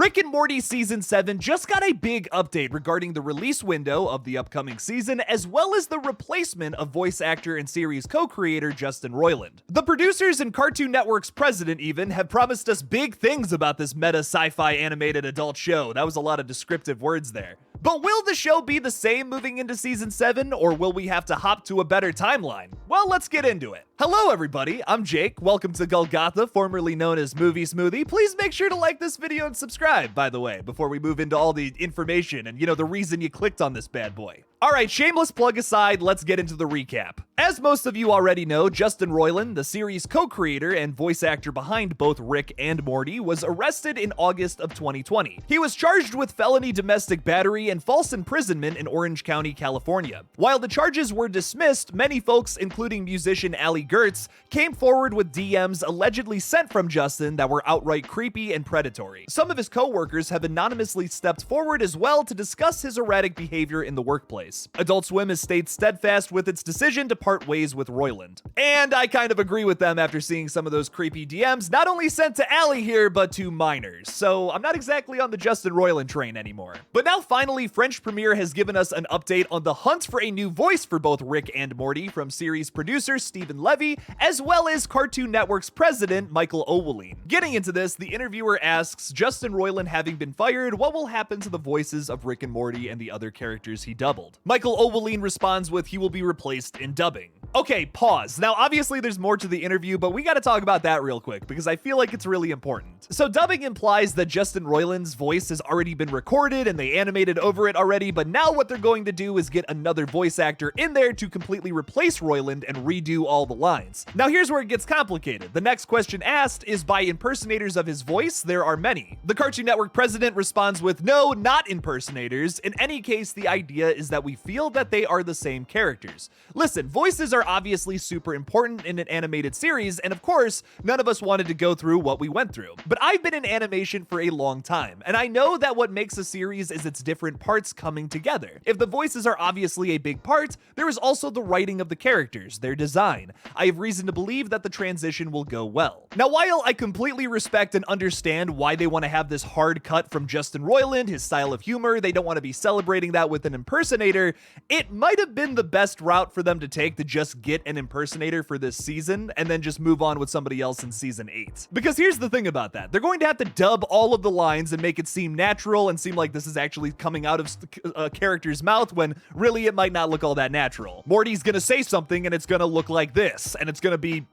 Rick and Morty Season 7 just got a big update regarding the release window of the upcoming season, as well as the replacement of voice actor and series co-creator Justin Roiland. The producers and Cartoon Network's president even have promised us big things about this meta sci-fi animated adult show. That was a lot of descriptive words there. But will the show be the same moving into Season 7, or will we have to hop to a better timeline? Well, let's get into it. Hello everybody, I'm Jake. Welcome to Golgotha, formerly known as Movie Smoothie. Please make sure to like this video and subscribe, by the way, before we move into all the information and, the reason you clicked on this bad boy. Alright, shameless plug aside, let's get into the recap. As most of you already know, Justin Roiland, the series co-creator and voice actor behind both Rick and Morty, was arrested in August of 2020. He was charged with felony domestic battery and false imprisonment in Orange County, California. While the charges were dismissed, many folks, including musician Ali Gertz, came forward with DMs allegedly sent from Justin that were outright creepy and predatory. Some of his co-workers have anonymously stepped forward as well to discuss his erratic behavior in the workplace. Adult Swim has stayed steadfast with its decision to part ways with Roiland. And I kind of agree with them after seeing some of those creepy DMs, not only sent to Ali here, but to minors. So I'm not exactly on the Justin Roiland train anymore. But now finally, French Premiere has given us an update on the hunt for a new voice for both Rick and Morty from series producer Stephen Levy, as well as Cartoon Network's president, Michael Oweleen. Getting into this, the interviewer asks, Justin Roiland having been fired, what will happen to the voices of Rick and Morty and the other characters he doubled? Michael Oweleen responds with, he will be replaced in dubbing. Okay, pause. Now, obviously there's more to the interview, but we gotta talk about that real quick because I feel like it's really important. So dubbing implies that Justin Roiland's voice has already been recorded and they animated over it already, but now what they're going to do is get another voice actor in there to completely replace Roiland and redo all the lines. Now here's where it gets complicated. The next question asked is by impersonators of his voice. There are many. The Cartoon Network president responds with, no, not impersonators. In any case, the idea is that we feel that they are the same characters. Listen, voices are obviously super important in an animated series, and of course, none of us wanted to go through what we went through. But I've been in animation for a long time, and I know that what makes a series is its different parts coming together. If the voices are obviously a big part, there is also the writing of the characters, their design. I have reason to believe that the transition will go well. Now, while I completely respect and understand why they want to have this hard cut from Justin Roiland, his style of humor, they don't want to be celebrating that with an impersonator, it might have been the best route for them to take to just get an impersonator for this season and then just move on with somebody else in season 8. Because here's the thing about that. They're going to have to dub all of the lines and make it seem natural and seem like this is actually coming out of a character's mouth when really it might not look all that natural. Morty's gonna say something and it's gonna look like this, and it's gonna be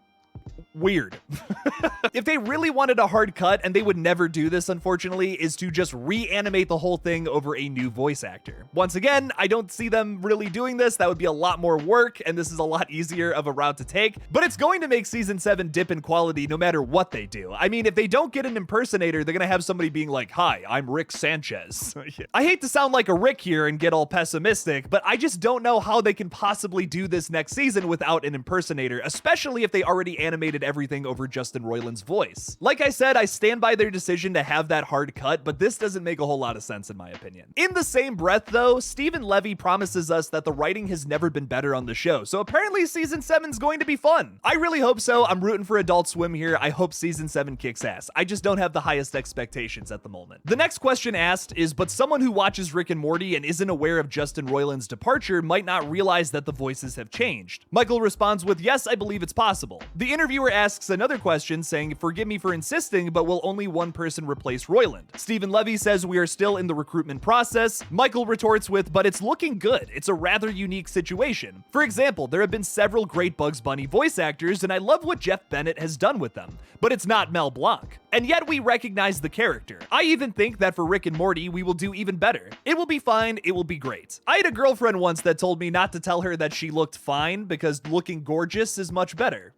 weird. If they really wanted a hard cut, and they would never do this unfortunately, is to just reanimate the whole thing over a new voice actor. Once again, I don't see them really doing this. That would be a lot more work, and this is a lot easier of a route to take, but it's going to make season 7 dip in quality no matter what they do. I mean, if they don't get an impersonator, they're gonna have somebody being like, hi, I'm Rick Sanchez. I hate to sound like a Rick here and get all pessimistic, but I just don't know how they can possibly do this next season without an impersonator, especially if they already animated everything over Justin Roiland's voice. Like I said, I stand by their decision to have that hard cut, but this doesn't make a whole lot of sense in my opinion. In the same breath though, Stephen Levy promises us that the writing has never been better on the show, so apparently season 7's going to be fun. I really hope so. I'm rooting for Adult Swim here. I hope season 7 kicks ass. I just don't have the highest expectations at the moment. The next question asked is, but someone who watches Rick and Morty and isn't aware of Justin Roiland's departure might not realize that the voices have changed. Michael responds with, yes, I believe it's possible. The interviewer asks another question saying, forgive me for insisting, but will only one person replace Roiland? Stephen Levy says we are still in the recruitment process. Michael retorts with, but it's looking good. It's a rather unique situation. For example, there have been several great Bugs Bunny voice actors, and I love what Jeff Bennett has done with them, but it's not Mel Blanc. And yet we recognize the character. I even think that for Rick and Morty, we will do even better. It will be fine, it will be great. I had a girlfriend once that told me not to tell her that she looked fine because looking gorgeous is much better.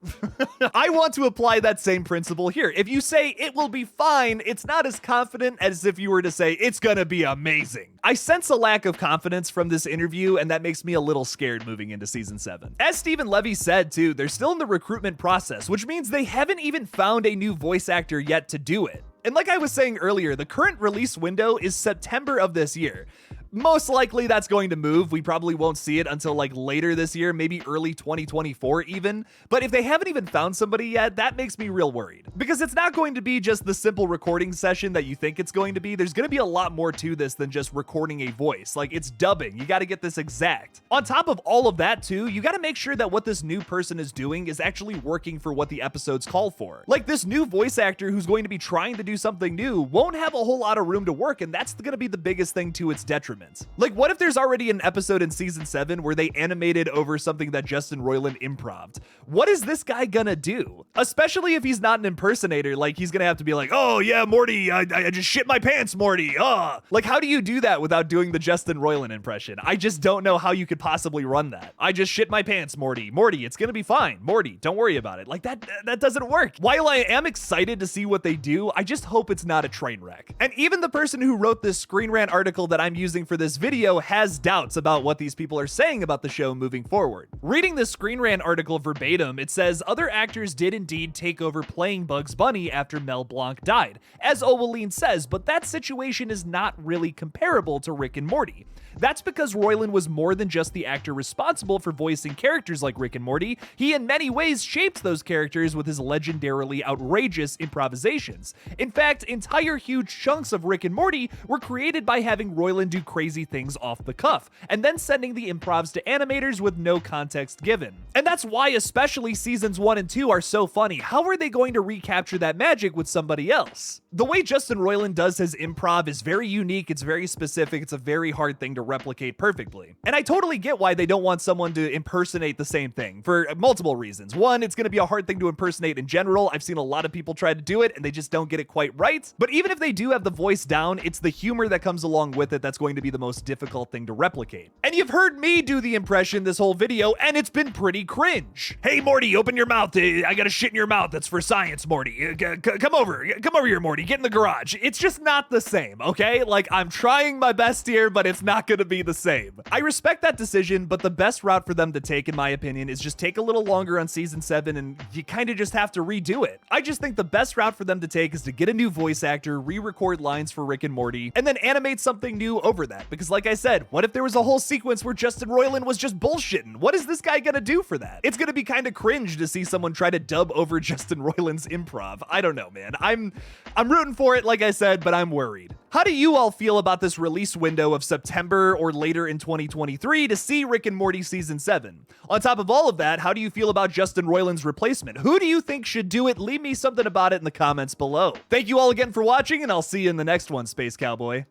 I want to apply that same principle here. If you say it will be fine, it's not as confident as if you were to say it's gonna be amazing. I sense a lack of confidence from this interview, and that makes me a little scared moving into season 7. As Stephen Levy said too, they're still in the recruitment process, which means they haven't even found a new voice actor yet to do it. And like I was saying earlier, the current release window is September of this year. Most likely that's going to move. We probably won't see it until like later this year, maybe early 2024 even. But if they haven't even found somebody yet, that makes me real worried. Because it's not going to be just the simple recording session that you think it's going to be. There's going to be a lot more to this than just recording a voice. Like, it's dubbing. You got to get this exact. On top of all of that too, you got to make sure that what this new person is doing is actually working for what the episodes call for. Like, this new voice actor who's going to be trying to do something new won't have a whole lot of room to work, and that's going to be the biggest thing to its detriment. Like, what if there's already an episode in season 7 where they animated over something that Justin Roiland improv'd? What is this guy gonna do? Especially if he's not an impersonator, like he's gonna have to be like, oh yeah, Morty, I just shit my pants, Morty, Like, how do you do that without doing the Justin Roiland impression? I just don't know how you could possibly run that. I just shit my pants, Morty. Morty, it's gonna be fine. Morty, don't worry about it. Like, that doesn't work. While I am excited to see what they do, I just hope it's not a train wreck. And even the person who wrote this Screen Rant article that I'm using for this video has doubts about what these people are saying about the show moving forward. Reading the Screen Rant article verbatim, it says other actors did indeed take over playing Bugs Bunny after Mel Blanc died, as Roiland says, but that situation is not really comparable to Rick and Morty. That's because Roiland was more than just the actor responsible for voicing characters like Rick and Morty. He in many ways shaped those characters with his legendarily outrageous improvisations. In fact, entire huge chunks of Rick and Morty were created by having Roiland do crazy things off the cuff, and then sending the improvs to animators with no context given. And that's why especially seasons 1 and 2 are so funny. How are they going to recapture that magic with somebody else? The way Justin Roiland does his improv is very unique, it's very specific, it's a very hard thing to replicate perfectly. And I totally get why they don't want someone to impersonate the same thing, for multiple reasons. One, it's going to be a hard thing to impersonate in general. I've seen a lot of people try to do it and they just don't get it quite right. But even if they do have the voice down, it's the humor that comes along with it that's going to be the most difficult thing to replicate. And you've heard me do the impression this whole video, and it's been pretty cringe. Hey Morty, open your mouth. I got a shit in your mouth. That's for science, Morty. Come over here, Morty. Get in the garage. It's just not the same, okay? Like, I'm trying my best here, but it's not gonna be the same. I respect that decision, but the best route for them to take, in my opinion, is just take a little longer on season 7 and you kind of just have to redo it. I just think the best route for them to take is to get a new voice actor, re-record lines for Rick and Morty, and then animate something new over that. Because like I said, what if there was a whole sequence where Justin Roiland was just bullshitting? What is this guy gonna do for that? It's gonna be kind of cringe to see someone try to dub over Justin Roiland's improv. I don't know, man. I'm rooting for it, like I said, but I'm worried. How do you all feel about this release window of September or later in 2023 to see Rick and Morty season 7? On top of all of that, how do you feel about Justin Roiland's replacement? Who do you think should do it? Leave me something about it in the comments below. Thank you all again for watching, and I'll see you in the next one, Space Cowboy.